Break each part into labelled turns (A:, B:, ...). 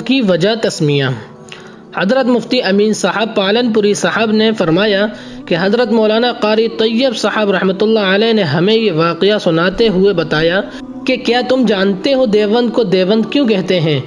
A: کی وجہ تسمیہ۔ حضرت مفتی امین صاحب پالنپوری صاحب نے فرمایا کہ حضرت مولانا قاری طیب صاحب رحمۃ اللہ علیہ نے ہمیں یہ واقعہ سناتے ہوئے بتایا کہ کیا تم جانتے ہو دیوبند کو دیوبند کیوں کہتے ہیں؟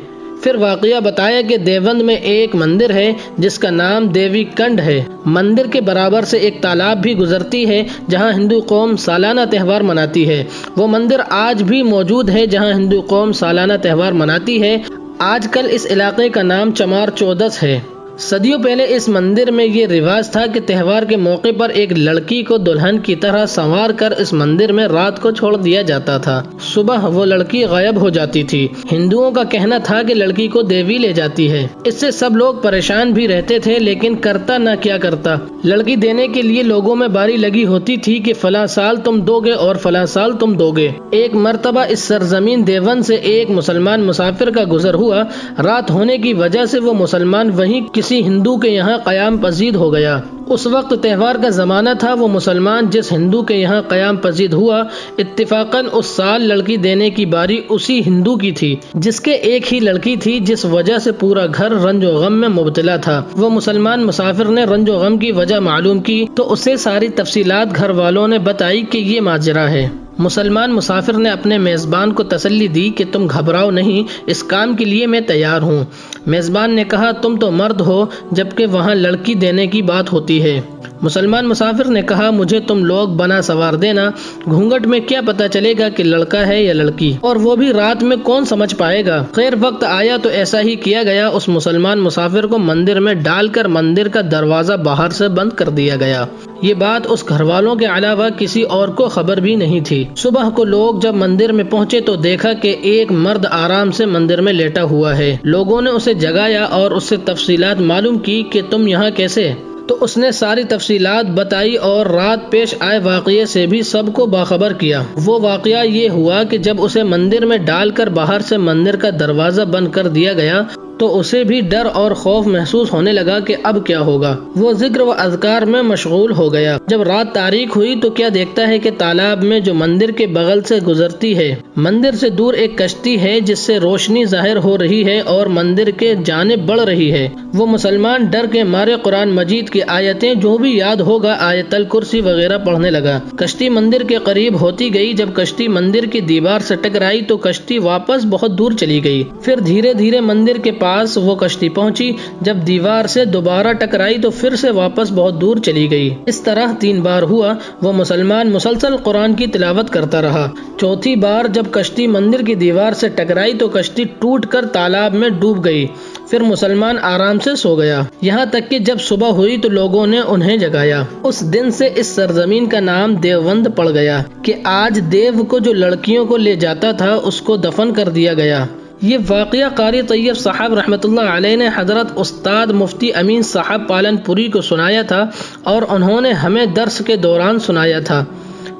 A: پھر واقعہ بتایا کہ دیوبند میں ایک مندر ہے جس کا نام دیوی کنڈ ہے۔ مندر کے برابر سے ایک تالاب بھی گزرتی ہے جہاں ہندو قوم سالانہ تہوار مناتی ہے۔ وہ مندر آج بھی موجود ہے جہاں ہندو قوم سالانہ تہوار مناتی ہے۔ آج کل اس علاقے کا نام چمار چودس ہے۔ صدیوں پہلے اس مندر میں یہ رواج تھا کہ تہوار کے موقع پر ایک لڑکی کو دلہن کی طرح سنوار کر اس مندر میں رات کو چھوڑ دیا جاتا تھا۔ صبح وہ لڑکی غائب ہو جاتی تھی۔ ہندوؤں کا کہنا تھا کہ لڑکی کو دیوی لے جاتی ہے۔ اس سے سب لوگ پریشان بھی رہتے تھے، لیکن کرتا نہ کیا کرتا۔ لڑکی دینے کے لیے لوگوں میں باری لگی ہوتی تھی کہ فلاں سال تم دو گے اور فلاں سال تم دو گے۔ ایک مرتبہ اس سرزمین دیوبند سے ایک مسلمان مسافر کا گزر ہوا۔ رات ہونے کی وجہ سے وہ مسلمان وہیں کسی ہندو کے یہاں قیام پذیر ہو گیا۔ اس وقت تہوار کا زمانہ تھا۔ وہ مسلمان جس ہندو کے یہاں قیام پذیر ہوا، اتفاقاً اس سال لڑکی دینے کی باری اسی ہندو کی تھی جس کے ایک ہی لڑکی تھی، جس وجہ سے پورا گھر رنج و غم میں مبتلا تھا۔ وہ مسلمان مسافر نے رنج و غم کی وجہ معلوم کی تو اسے ساری تفصیلات گھر والوں نے بتائی کہ یہ ماجرا ہے۔ مسلمان مسافر نے اپنے میزبان کو تسلی دی کہ تم گھبراؤ نہیں، اس کام کے لیے میں تیار ہوں۔ میزبان نے کہا تم تو مرد ہو، جبکہ وہاں لڑکی دینے کی بات ہوتی ہے۔ مسلمان مسافر نے کہا مجھے تم لوگ بنا سوار دینا، گھونگھٹ میں کیا پتہ چلے گا کہ لڑکا ہے یا لڑکی، اور وہ بھی رات میں کون سمجھ پائے گا۔ خیر وقت آیا تو ایسا ہی کیا گیا۔ اس مسلمان مسافر کو مندر میں ڈال کر مندر کا دروازہ باہر سے بند کر دیا گیا۔ یہ بات اس گھر والوں کے علاوہ کسی اور کو خبر بھی نہیں تھی۔ صبح کو لوگ جب مندر میں پہنچے تو دیکھا کہ ایک مرد آرام سے مندر میں لیٹا ہوا ہے۔ لوگوں نے اسے جگایا اور اس سے تفصیلات معلوم کی کہ تم یہاں کیسے؟ تو اس نے ساری تفصیلات بتائی اور رات پیش آئے واقعے سے بھی سب کو باخبر کیا۔ وہ واقعہ یہ ہوا کہ جب اسے مندر میں ڈال کر باہر سے مندر کا دروازہ بند کر دیا گیا تو اسے بھی ڈر اور خوف محسوس ہونے لگا کہ اب کیا ہوگا۔ وہ ذکر و اذکار میں مشغول ہو گیا۔ جب رات تاریک ہوئی تو کیا دیکھتا ہے کہ تالاب میں جو مندر کے بغل سے گزرتی ہے، مندر سے دور ایک کشتی ہے جس سے روشنی ظاہر ہو رہی ہے اور مندر کے جانب بڑھ رہی ہے۔ وہ مسلمان ڈر کے مارے قرآن مجید کی آیتیں جو بھی یاد ہوگا آیت الکرسی وغیرہ پڑھنے لگا۔ کشتی مندر کے قریب ہوتی گئی۔ جب کشتی مندر کی دیوار سے ٹکرائی تو کشتی واپس بہت دور چلی گئی۔ پھر دھیرے دھیرے مندر کے پاس وہ کشتی پہنچی۔ جب دیوار سے دوبارہ ٹکرائی تو پھر سے واپس بہت دور چلی گئی۔ اس طرح 3 بار ہوا۔ وہ مسلمان مسلسل قرآن کی تلاوت کرتا رہا۔ چوتھی بار جب کشتی مندر کی دیوار سے ٹکرائی تو کشتی ٹوٹ کر تالاب میں ڈوب گئی۔ پھر مسلمان آرام سے سو گیا، یہاں تک کہ جب صبح ہوئی تو لوگوں نے انہیں جگایا۔ اس دن سے اس سرزمین کا نام دیوبند پڑ گیا کہ آج دیو کو جو لڑکیوں کو لے جاتا تھا اس کو دفن کر دیا گیا۔ یہ واقعہ قاری طیب صاحب رحمۃ اللہ علیہ نے حضرت استاد مفتی امین صاحب پالنپوری کو سنایا تھا اور انہوں نے ہمیں درس کے دوران سنایا تھا۔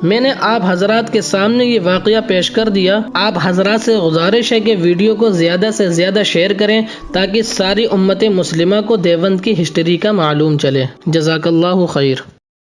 A: میں نے آپ حضرات کے سامنے یہ واقعہ پیش کر دیا۔ آپ حضرات سے گزارش ہے کہ ویڈیو کو زیادہ سے زیادہ شیئر کریں تاکہ ساری امت مسلمہ کو دیوبند کی ہسٹری کا معلوم چلے۔ جزاک اللہ خیر۔